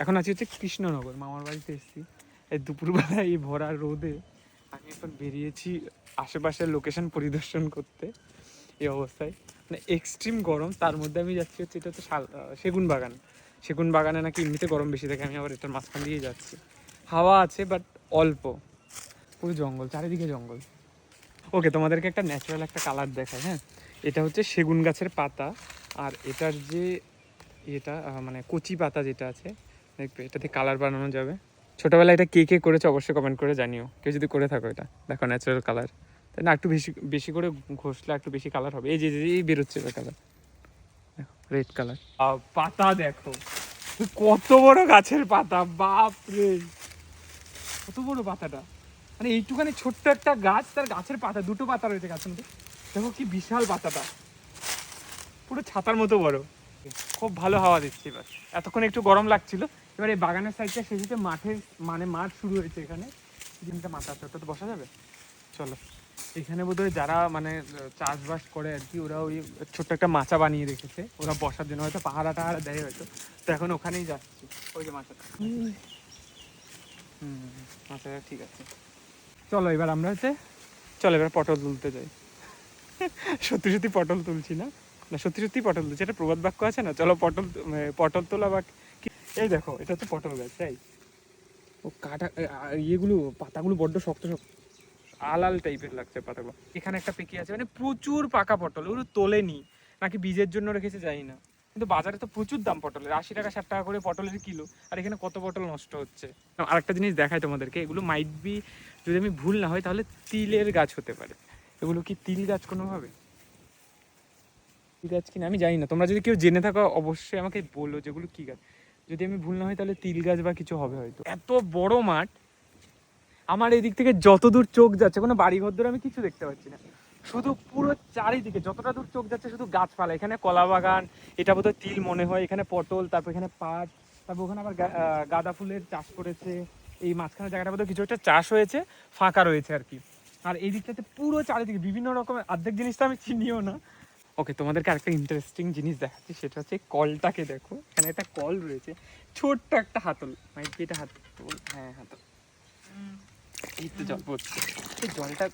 এখন আছি হচ্ছে কৃষ্ণনগর, মামার বাড়িতে এসেছি। এই দুপুরবেলা এই ভরা রোদে আমি এখন বেরিয়েছি আশেপাশের লোকেশন পরিদর্শন করতে। এই অবস্থায় মানে এক্সট্রিম গরম, তার মধ্যে আমি যাচ্ছি হচ্ছে এটা হচ্ছে সেগুন বাগান। সেগুন বাগানে নাকি এমনিতে গরম বেশি থাকে, আমি আবার এটার মাঝখান দিয়ে যাচ্ছি। হাওয়া আছে বাট অল্প, পুরো জঙ্গল, চারিদিকে জঙ্গল। ওকে, তোমাদেরকে একটা ন্যাচারাল একটা কালার দেখায়। হ্যাঁ, এটা হচ্ছে সেগুন গাছের পাতা, আর এটার যে এটা মানে কচি পাতা যেটা আছে, দেখবে এটাতে কালার বানানো যাবে। ছোটোবেলায় এটা কে কে করেছে অবশ্যই কমেন্ট করে জানিও, কেউ যদি করে থাকো। এটা দেখো ন্যাচারাল কালার, তাই না? একটু বেশি বেশি করে ঘষলে একটু বেশি কালার হবে। এই যে এই বেরোচ্ছে কালার, দেখো রেড কালার। পাতা দেখো কত বড় গাছের পাতা, বাপ রে কত বড় পাতাটা। মানে এইটুখানি ছোট্ট একটা গাছ, তার গাছের পাতা, দুটো পাতা রয়েছে গাছের মধ্যে। দেখো কি বিশাল পাতাটা, পুরো ছাতার মতো বড়। খুব ভালো হাওয়া দিচ্ছে এবার। এতক্ষণ একটু গরম লাগছিল। এবার এই বাগানের সাইডটা শেষে মাঠের মানে মাঠ শুরু হয়েছে এখানে। জিনিসটা মাথা আছে, ওটা তো বসা যাবে। চলো, এখানে বোধহয় যারা মানে চাষবাস করে আর কি, ওরা ওই ছোট্ট একটা মাচা বানিয়ে রেখেছে ওরা বসার জন্য, হয়তো পাহাড়া টাহাড়া দেয় হয়তো। তো এখন ওখানেই যাচ্ছি, ওই যে মাচাটা। মাচাটা ঠিক আছে। চলো এবার আমরা হচ্ছে, চলো এবার পটল তুলতে যাই। সত্যি সত্যি পটল তুলছি না, না সত্যি সত্যি পটল তুলছি। এটা প্রবাদ বাক্য আছে না, চলো পটল পটল তোলা বা এই দেখো এটা হচ্ছে পটল গাছ। তাই ও কাটা ইয়েগুলো পাতাগুলো বড্ড শক্ত শক্ত, আলাল টাইপের লাগছে পাতাগুলো। এখানে একটা পেকে আছে, মানে প্রচুর পাকা পটল, ওগুলো তোলেনি নাকি বীজের জন্য রেখেছে জানি না। কিন্তু বাজারে তো প্রচুর দাম পটলের, 80 টাকা 60 টাকা করে পটলের কিলো। আর এখানে কত পটল নষ্ট হচ্ছে। আরেকটা জিনিস দেখায় তোমাদেরকে, এগুলো মাইট বি, যদি আমি ভুল না হয় তাহলে তিলের গাছ হতে পারে। এগুলো কি তিল গাছ কোনোভাবে? তিল গাছ কিনা আমি জানি না, তোমরা যদি কেউ জেনে থাকো অবশ্যই আমাকে বলো যেগুলো কি গাছ। যদি আমি ভুল না হয় তাহলে তিল গাছ বা কিছু হবে হয়তো। এত বড় মাঠ, আমার এদিক থেকে যত দূর চোখ যাচ্ছে কোনো বাড়ি ঘর ধরে আমি কিছু দেখতে পাচ্ছি না। শুধু পুরো চারিদিকে যতটা দূর চোখ যাচ্ছে শুধু গাছপালা। এখানে কলা বাগান, এটা বোধহয় তিল মনে হয়। এখানে পটল, তারপর এখানে পাট, তারপর ওখানে আবার গাঁদা ফুলের চাষ করেছে। এই মাঝখানে জায়গাটা বোধহয় কিছু একটা চাষ হয়েছে, ফাঁকা রয়েছে আর কি। আর এই দিকটাতে পুরো চারিদিকে বিভিন্ন রকমের, অর্ধেক জিনিসটা আমি চিনিও না। ওকে, তোমাদেরকে আরেকটা ইন্টারেস্টিং জিনিস দেখাচ্ছি, সেটা হচ্ছে কলটাকে দেখো। এখানে একটা কল রয়েছে, ছোট্ট একটা হাতল, মানে এটা হাতল, হ্যাঁ হাতল। এই তো জল পড়ছে, এই জলটা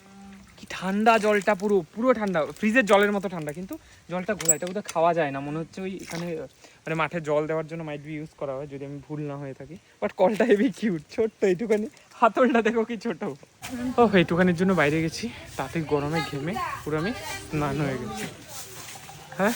কি ঠান্ডা, জলটা পুরো পুরো ঠান্ডা, ফ্রিজের জলের মতো ঠান্ডা। কিন্তু জলটা ঘোলা, এটা বোধহয় খাওয়া যায় না মনে হচ্ছে। ওই এখানে মানে মাঠে জল দেওয়ার জন্য মাইট বি ইউজ করা হয়, যদি আমি ভুল না হয়ে থাকি। বাট কলটা হেভি কিউট, ছোট্ট এইটুখানি, হাতলটা দেখো কি ছোট। ও এইটুখানির জন্য বাইরে গেছি, তাতে গরমে ঘেমে পুরো আমি স্নান হয়ে গেছি। হ্যাঁ।